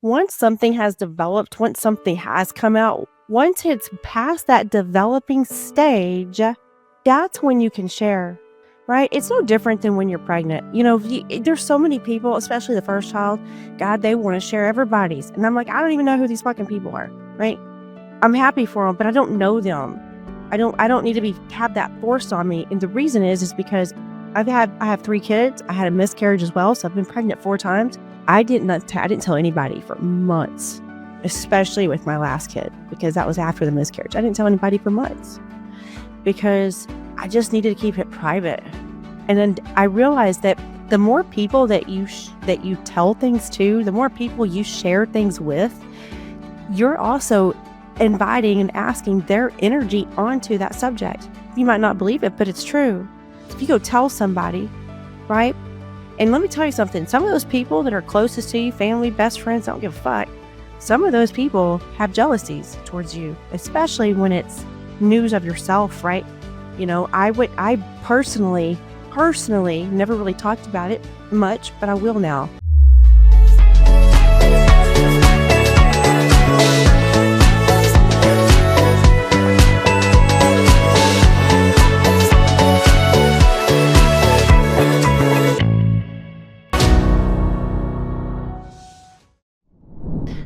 once something has developed, once something has come out, once it's past that developing stage, that's when you can share, right? It's no different than when you're pregnant. There's so many people, especially the first child, God, they want to share everybody's. And I'm like, I don't even know who these fucking people are, right? I'm happy for them, but I don't know them. I don't need to have that forced on me. And the reason is because I have 3 kids. I had a miscarriage as well. So I've been pregnant 4 times. I didn't tell anybody for months, especially with my last kid, because that was after the miscarriage. I didn't tell anybody for months because I just needed to keep it private. And then I realized that the more people that you tell things to, the more people you share things with, you're also inviting and asking their energy onto that subject. You might not believe it, but it's true. If you go tell somebody, right? And let me tell you something. Some of those people that are closest to you, family, best friends, don't give a fuck. Some of those people have jealousies towards you, especially when it's news of yourself, right? I personally never really talked about it much, but I will now.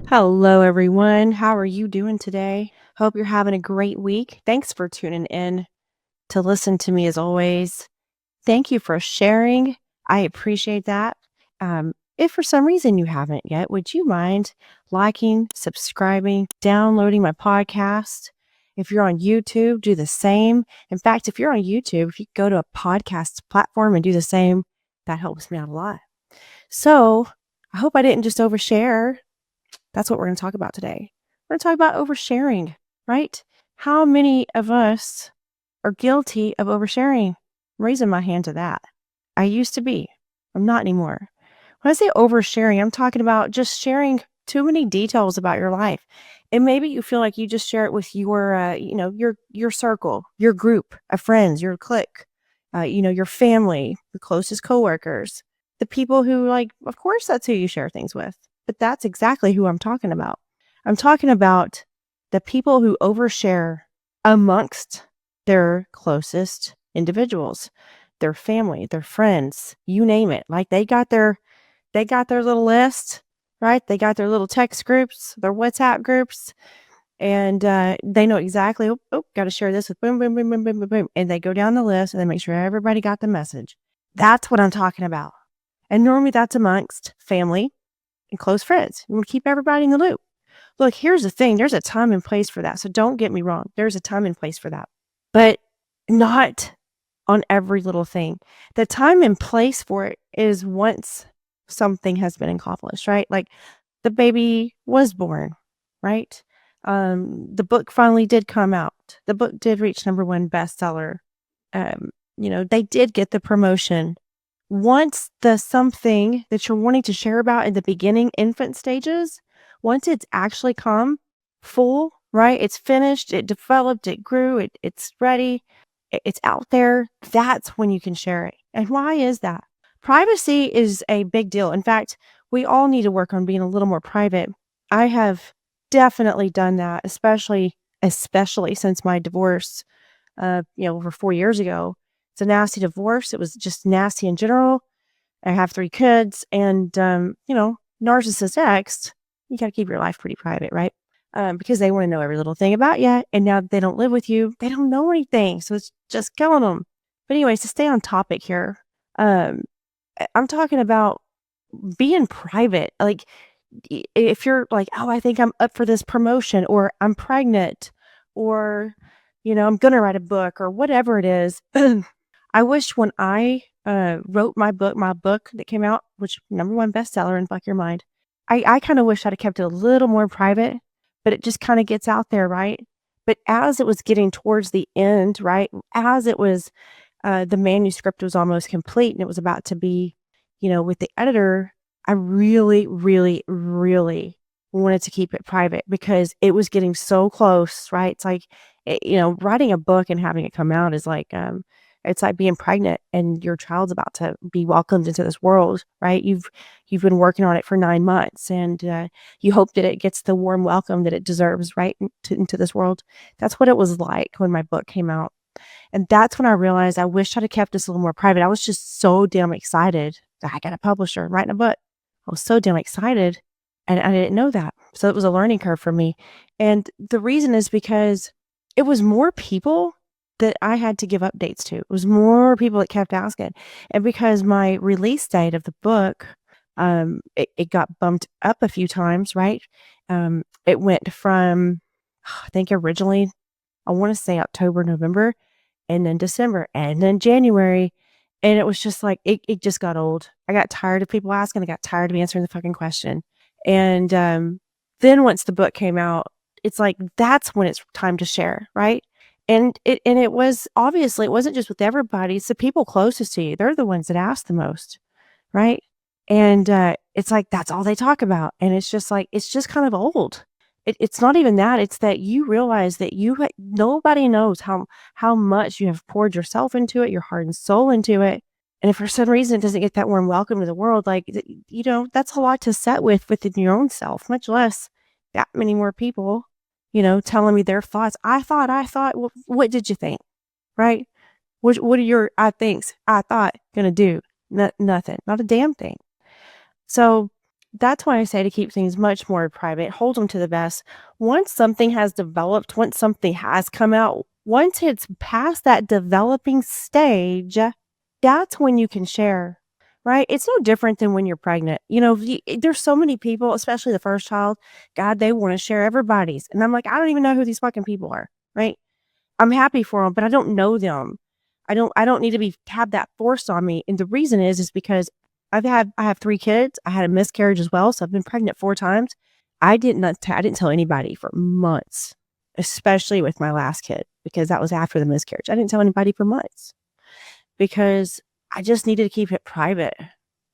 Hello, everyone. How are you doing today? Hope you're having a great week. Thanks for tuning in to listen to me as always. Thank you for sharing. I appreciate that. If for some reason you haven't yet, would you mind liking, subscribing, downloading my podcast? If you're on YouTube, do the same. In fact, if you're on YouTube, if you go to a podcast platform and do the same, that helps me out a lot. So I hope I didn't just overshare. That's what we're going to talk about today. We're going to talk about oversharing, right? How many of us are guilty of oversharing? I'm raising my hand to that. I used to be. I'm not anymore. When I say oversharing, I'm talking about just sharing too many details about your life. And maybe you feel like you just share it with your circle, your group of friends, your clique, your family, your closest coworkers, the people who, of course, that's who you share things with. But that's exactly who I'm talking about. I'm talking about the people who overshare amongst their closest individuals, their family, their friends, you name it. Like they got their little list, right? They got their little text groups, their WhatsApp groups, and they know exactly, got to share this with boom, boom, boom, boom, boom, boom, boom. And they go down the list and they make sure everybody got the message. That's what I'm talking about. And normally that's amongst family and close friends. You want to keep everybody in the loop. Look, here's the thing. There's a time and place for that. So don't get me wrong. There's a time and place for that. But not on every little thing. The time and place for it is once something has been accomplished, right? Like the baby was born, right? The book finally did come out. The book did reach #1 bestseller. They did get the promotion. Once the something that you're wanting to share about in the beginning infant stages, once it's actually come full, right? It's finished, it developed, it grew, it's ready, it's out there. That's when you can share it. And why is that? Privacy is a big deal. In fact, we all need to work on being a little more private. I have definitely done that, especially since my divorce, over 4 years ago. It's a nasty divorce. It was just nasty in general. I have 3 kids and, narcissist ex, you got to keep your life pretty private, right? Because they want to know every little thing about you. And now they don't live with you. They don't know anything. So it's just killing them. But anyways, to stay on topic here, I'm talking about being private. Like if you're like, oh, I think I'm up for this promotion, or I'm pregnant, or, I'm going to write a book, or whatever it is. I wish when I wrote my book that came out, which #1 bestseller in Fuck Your Mind, I kind of wish I'd have kept it a little more private, but it just kind of gets out there, right? But as it was getting towards the end, right, as it was, the manuscript was almost complete and it was about to be, with the editor, I really, really, really wanted to keep it private because it was getting so close, right? It's like, writing a book and having it come out is like, It's like being pregnant and your child's about to be welcomed into this world, right? You've been working on it for 9 months, and you hope that it gets the warm welcome that it deserves, right, into this world. That's what it was like when my book came out. And that's when I realized I wish I'd have kept this a little more private. I was just so damn excited that I got a publisher and writing a book. I was so damn excited, and I didn't know that. So it was a learning curve for me. And the reason is because it was more people that I had to give updates to. It was more people that kept asking. And because my release date of the book, it got bumped up a few times, right? It went from, I think originally, I want to say October, November, and then December, and then January, and it was just like it just got old. I got tired of people asking, I got tired of answering the fucking question, and, then once the book came out, it's like, that's when it's time to share, right? And it was obviously, it wasn't just with everybody, it's the people closest to you, they're the ones that ask the most, right? And, it's like, that's all they talk about, and it's just like, it's just kind of old. It's not even that, it's that you realize that nobody knows how much you have poured yourself into it, your heart and soul into it, and if for some reason it doesn't get that warm welcome to the world, like, that's a lot to set with within your own self, much less that many more people, telling me their thoughts. I thought, well, what did you think, right? What are your "I thinks," "I thought" gonna do? Nothing, not a damn thing. So that's why I say to keep things much more private, hold them to the vest. Once something has developed, once something has come out, once it's past that developing stage, that's when you can share, right? It's no different than when you're pregnant. There's so many people, especially the first child, God, they want to share everybody's. And I'm like, I don't even know who these fucking people are, right? I'm happy for them, but I don't know them. I don't need to have that forced on me. And the reason is because I have 3 kids. I had a miscarriage as well, so I've been pregnant 4 times. I didn't tell anybody for months, especially with my last kid, because that was after the miscarriage. I didn't tell anybody for months because I just needed to keep it private.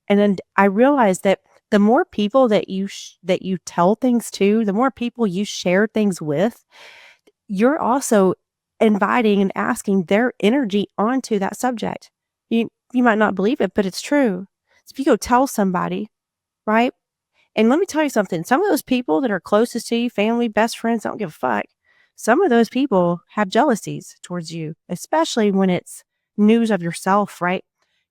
And then I realized that the more people that you tell things to, the more people you share things with, you're also inviting and asking their energy onto that subject. You might not believe it, but it's true. So if you go tell somebody, right? And let me tell you something, some of those people that are closest to you, family, best friends, don't give a fuck. Some of those people have jealousies towards you, especially when it's news of yourself, right?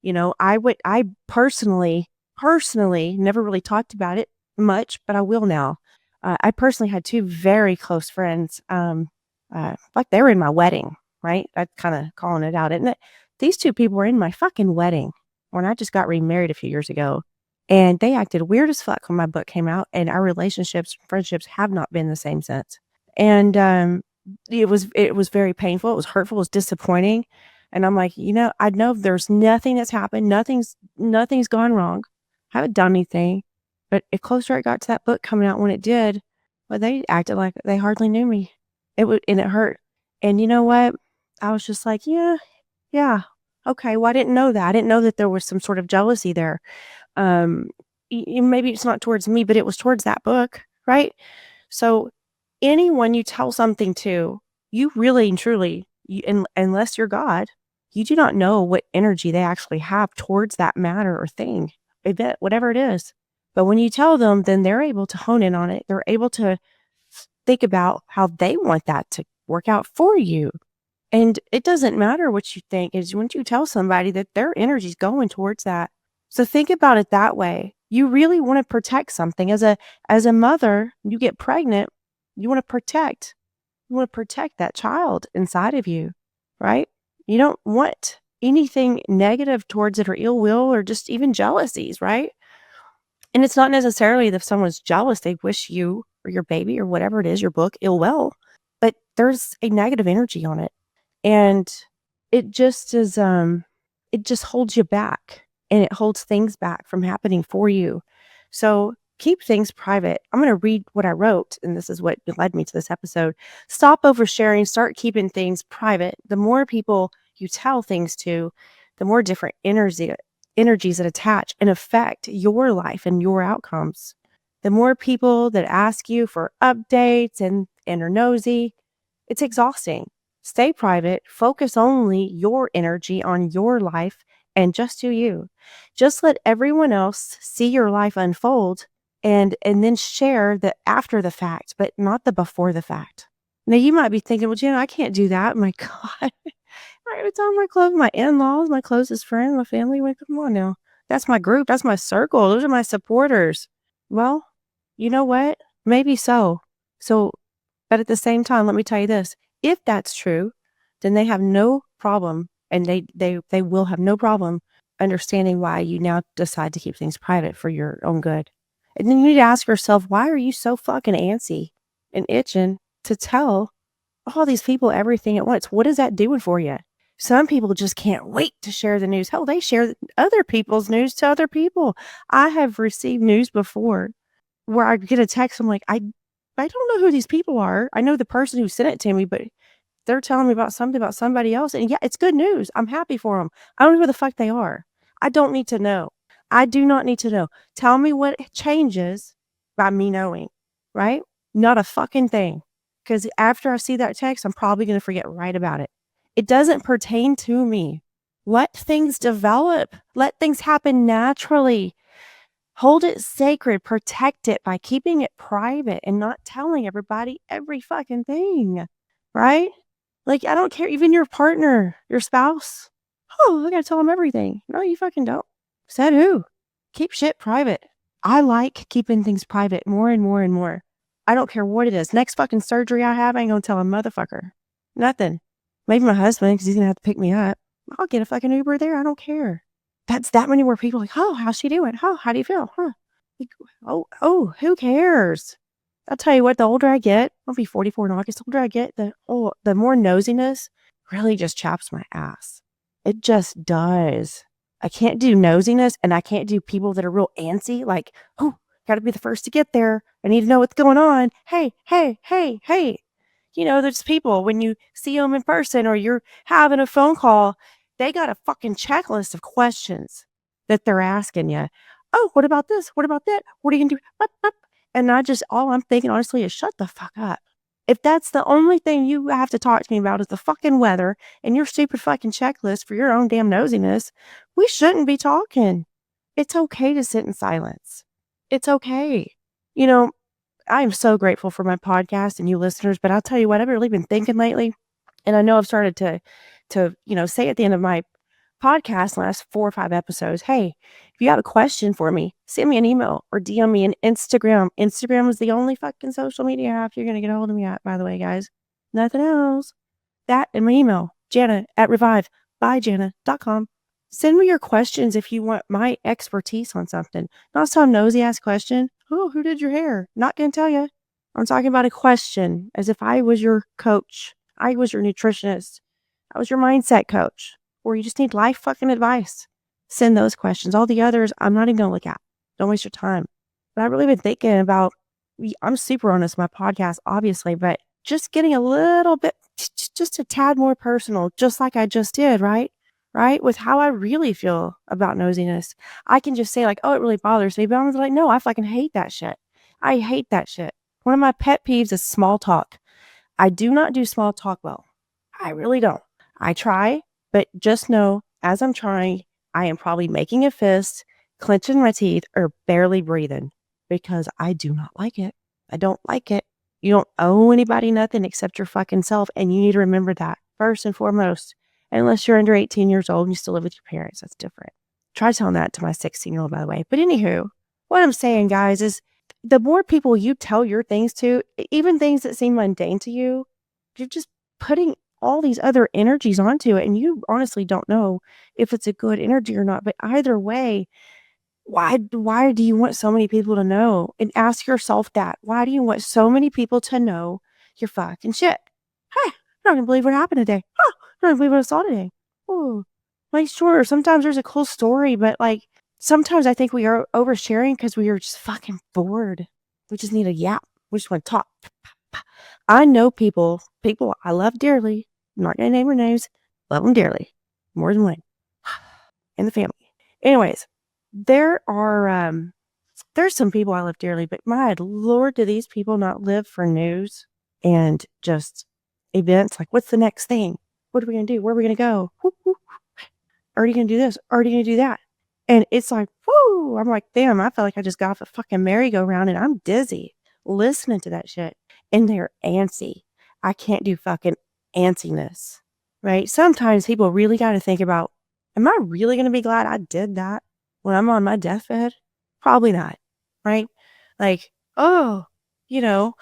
I personally never really talked about it much, but I will now. I personally had 2 very close friends, like they were in my wedding, right? That's kind of calling it out, isn't it? These 2 people were in my fucking wedding when I just got remarried a few years ago. And they acted weird as fuck when my book came out, and our relationships, friendships have not been the same since. And, it was very painful, it was hurtful, it was disappointing, and I'm like, I know there's nothing that's happened, nothing's gone wrong. I haven't done anything, but the closer I got to that book coming out when it did, well, they acted like they hardly knew me. And it hurt. And you know what? I was just like, "Yeah, yeah, okay, well, I didn't know that. I didn't know that there was some sort of jealousy there." Um, maybe it's not towards me, but it was towards that book, right? So anyone you tell something to, you really and truly, unless you're God, you do not know what energy they actually have towards that matter or thing, event, whatever it is. But when you tell them, then they're able to hone in on it. They're able to think about how they want that to work out for you. And it doesn't matter what you think, is once you tell somebody that their energy's going towards that. So think about it that way. You really want to protect something. As a mother, you get pregnant, you want to protect. You want to protect that child inside of you, right? You don't want anything negative towards it or ill will or just even jealousies, right? And it's not necessarily that if someone's jealous, they wish you or your baby or whatever it is, your book, ill will, but there's a negative energy on it. And it just is, it just holds you back, and it holds things back from happening for you. So keep things private. I'm going to read what I wrote, and this is what led me to this episode. Stop oversharing, start keeping things private. The more people you tell things to, the more different energies that attach and affect your life and your outcomes. The more people that ask you for updates and are nosy, it's exhausting. Stay private, focus only your energy on your life, and just do you. Just let everyone else see your life unfold and then share the after the fact, but not the before the fact. Now you might be thinking, well, Jen, I can't do that. My God. Right, it's on my my in-laws, my closest friend, my family. Like, come on now. That's my group. That's my circle. Those are my supporters. Well, you know what? Maybe so. So, but at the same time, let me tell you this. If that's true, then they have no problem and they will have no problem understanding why you now decide to keep things private for your own good. And then you need to ask yourself, why are you so fucking antsy and itching to tell all these people everything at once? What is that doing for you? Some people just can't wait to share the news. Hell, they share other people's news to other people. I have received news before where I get a text. I'm like, I don't know who these people are. I know the person who sent it to me, but they're telling me about something about somebody else. And yeah, it's good news. I'm happy for them. I don't know who the fuck they are. I don't need to know. I do not need to know. Tell me what changes by me knowing, right? Not a fucking thing. Because after I see that text, I'm probably going to forget right about it. It doesn't pertain to me. Let things develop. Let things happen naturally. Hold it sacred, protect it by keeping it private and not telling everybody every fucking thing, right? Like, I don't care, even your partner, your spouse. Oh, I gotta tell them everything. No, you fucking don't. Said who? Keep shit private. I like keeping things private more and more and more. I don't care what it is. Next fucking surgery I have, I ain't gonna tell a motherfucker. Nothing. Maybe my husband, because he's gonna have to pick me up. I'll get a fucking Uber there. I don't care. That's that many more people like, oh, how's she doing? Oh, how do you feel? Huh? Like, oh, who cares? I'll tell you what, the older I get, I'll be 44 in August, the older I get, the more nosiness really just chaps my ass. It just does. I can't do nosiness and I can't do people that are real antsy, like, oh, gotta be the first to get there. I need to know what's going on. Hey, hey, hey, hey. You know, there's people when you see them in person or you're having a phone call, they got a fucking checklist of questions that they're asking you. Oh, what about this? What about that? What are you gonna do? And all I'm thinking honestly is shut the fuck up. If that's the only thing you have to talk to me about is the fucking weather and your stupid fucking checklist for your own damn nosiness, we shouldn't be talking. It's okay to sit in silence. It's okay. You know, I am so grateful for my podcast and you listeners, but I'll tell you what, I've really been thinking lately, and I know I've started to say at the end of my podcast, last 4 or 5 episodes, hey, if you have a question for me, send me an email or DM me on Instagram. Instagram is the only fucking social media app you're going to get a hold of me at, by the way, guys. Nothing else. That and my email, Janna@revivebyjanna.com. Send me your questions if you want my expertise on something. Not some nosy ass question. Oh, who did your hair? Not going to tell you. I'm talking about a question as if I was your coach. I was your nutritionist. I was your mindset coach. Or you just need life fucking advice. Send those questions. All the others, I'm not even going to look at. Don't waste your time. But I've really been thinking about, I'm super honest, my podcast, obviously, but just getting a little bit, just a tad more personal, just like I just did, right? Right? With how I really feel about nosiness. I can just say, like, oh, it really bothers me. But I'm like, no, I fucking hate that shit. I hate that shit. One of my pet peeves is small talk. I do not do small talk well. I really don't. I try, but just know as I'm trying, I am probably making a fist, clenching my teeth, or barely breathing because I do not like it. I don't like it. You don't owe anybody nothing except your fucking self. And you need to remember that first and foremost, unless you're under 18 years old and you still live with your parents. That's different. Try telling that to my 16-year-old, by the way. But anywho, what I'm saying, guys, is the more people you tell your things to, even things that seem mundane to you, you're just putting all these other energies onto it. And you honestly don't know if it's a good energy or not. But either way, why do you want so many people to know? And ask yourself that. Why do you want so many people to know your fucking shit? Hey, I'm not gonna believe what happened today. Huh, I'm not gonna believe what I saw today. Oh, like sure, sometimes there's a cool story, but like sometimes I think we are oversharing because we are just fucking bored. We just need a yap. We just want to talk. I know people I love dearly. I'm not gonna name their names. Love them dearly, more than one, in the family. Anyways, there's some people I love dearly, but my lord, do these people not live for news and just events, like, what's the next thing? What are we gonna do? Where are we gonna go? Whoop, whoop. Already gonna do this, already gonna do that. And it's like, whoo! I'm like, damn, I feel like I just got off a fucking merry-go-round and I'm dizzy listening to that shit. And they're antsy. I can't do fucking antsiness. Right? Sometimes people really gotta think about, am I really gonna be glad I did that when I'm on my deathbed? Probably not. Right? Like, oh, you know,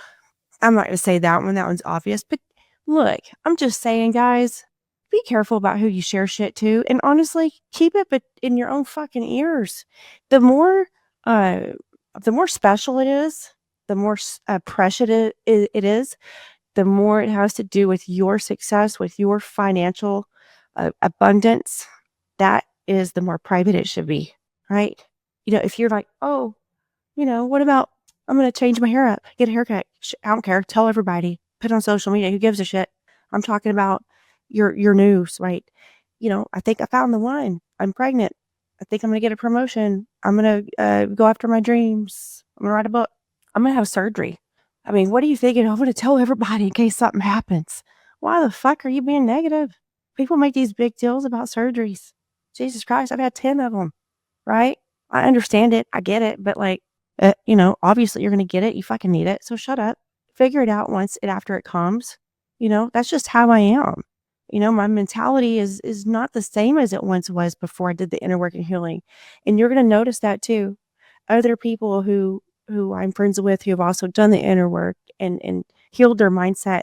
I'm not gonna say that one. That one's obvious. But look, I'm just saying, guys, be careful about who you share shit to, and honestly, keep it but in your own fucking ears. The more, uh, the more special it is, the more precious it is, the more it has to do with your success, with your financial abundance. That is the more private it should be, right? If you're like, oh, what about I'm gonna change my hair up, get a haircut. I don't care. Tell everybody. Put it on social media. Who gives a shit? I'm talking about your news, right? I think I found the one. I'm pregnant. I think I'm gonna get a promotion. I'm gonna go after my dreams. I'm gonna write a book. I'm gonna have surgery. I mean, what are you thinking? I'm gonna tell everybody in case something happens. Why the fuck are you being negative? People make these big deals about surgeries. Jesus Christ, I've had 10 of them, right? I understand it. I get it. But like, obviously you're going to get it. You fucking need it. So shut up. Figure it out once and after it comes. That's just how I am. My mentality is not the same as it once was before I did the inner work and healing. And you're going to notice that too. Other people who I'm friends with who have also done the inner work and healed their mindset.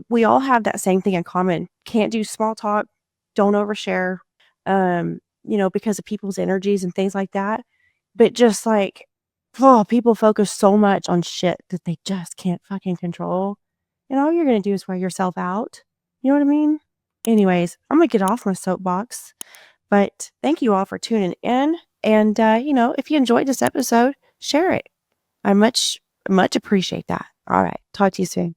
We all have that same thing in common. Can't do small talk. Don't overshare. Because of people's energies and things like that. But just like, oh, people focus so much on shit that they just can't fucking control. And all you're going to do is wear yourself out. You know what I mean? Anyways, I'm going to get off my soapbox. But thank you all for tuning in. And, if you enjoyed this episode, share it. I much, much appreciate that. All right. Talk to you soon.